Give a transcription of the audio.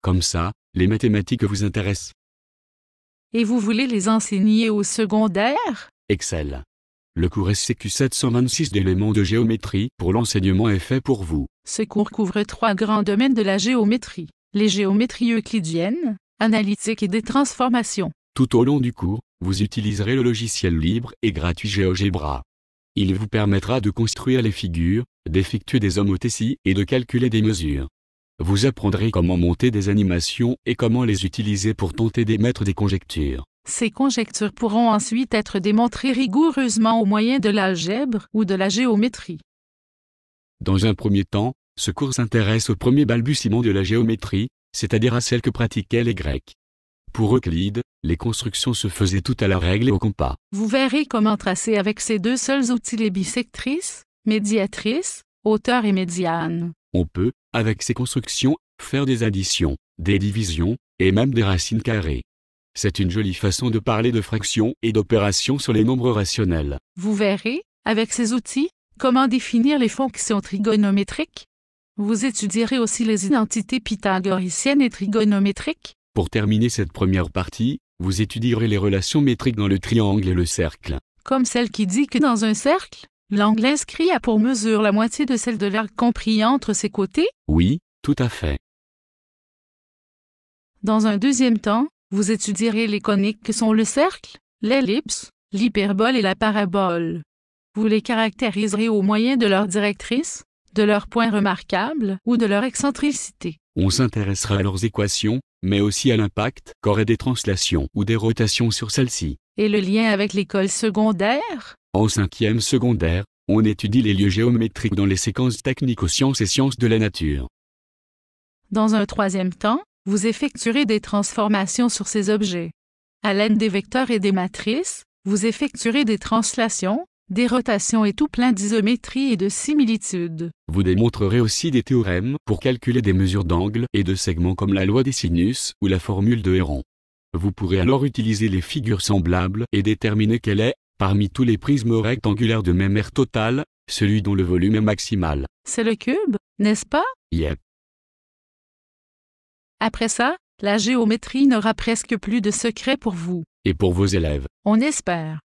Comme ça, les mathématiques vous intéressent. Et vous voulez les enseigner au secondaire? Excel. Le cours SCQ 726 d'éléments de géométrie pour l'enseignement est fait pour vous. Ce cours couvre 3 grands domaines de la géométrie: les géométries euclidiennes, analytiques et des transformations. Tout au long du cours, vous utiliserez le logiciel libre et gratuit GeoGebra. Il vous permettra de construire les figures, d'effectuer des homothéties et de calculer des mesures. Vous apprendrez comment monter des animations et comment les utiliser pour tenter d'émettre des conjectures. Ces conjectures pourront ensuite être démontrées rigoureusement au moyen de l'algèbre ou de la géométrie. Dans un premier temps, ce cours s'intéresse aux premiers balbutiements de la géométrie, c'est-à-dire à celles que pratiquaient les Grecs. Pour Euclide, les constructions se faisaient toutes à la règle et au compas. Vous verrez comment tracer avec ces deux seuls outils les bissectrices, médiatrices, hauteur et médiane. On peut, avec ces constructions, faire des additions, des divisions, et même des racines carrées. C'est une jolie façon de parler de fractions et d'opérations sur les nombres rationnels. Vous verrez, avec ces outils, comment définir les fonctions trigonométriques. Vous étudierez aussi les identités pythagoriciennes et trigonométriques. Pour terminer cette première partie, vous étudierez les relations métriques dans le triangle et le cercle. Comme celle qui dit que dans un cercle, l'angle inscrit a pour mesure la moitié de celle de l'arc compris entre ses côtés? Oui, tout à fait. Dans un deuxième temps, vous étudierez les coniques que sont le cercle, l'ellipse, l'hyperbole et la parabole. Vous les caractériserez au moyen de leur directrice, de leurs points remarquables ou de leur excentricité. On s'intéressera à leurs équations, mais aussi à l'impact qu'auraient des translations ou des rotations sur celles-ci. Et le lien avec l'école secondaire? En 5e secondaire, on étudie les lieux géométriques dans les séquences techniques aux sciences et sciences de la nature. Dans un troisième temps, vous effectuerez des transformations sur ces objets. À l'aide des vecteurs et des matrices, vous effectuerez des translations, des rotations et tout plein d'isométrie et de similitudes. Vous démontrerez aussi des théorèmes pour calculer des mesures d'angle et de segments comme la loi des sinus ou la formule de Héron. Vous pourrez alors utiliser les figures semblables et déterminer quel est, parmi tous les prismes rectangulaires de même aire totale, celui dont le volume est maximal. C'est le cube, n'est-ce pas? Yep. Après ça, la géométrie n'aura presque plus de secret pour vous. Et pour vos élèves. On espère.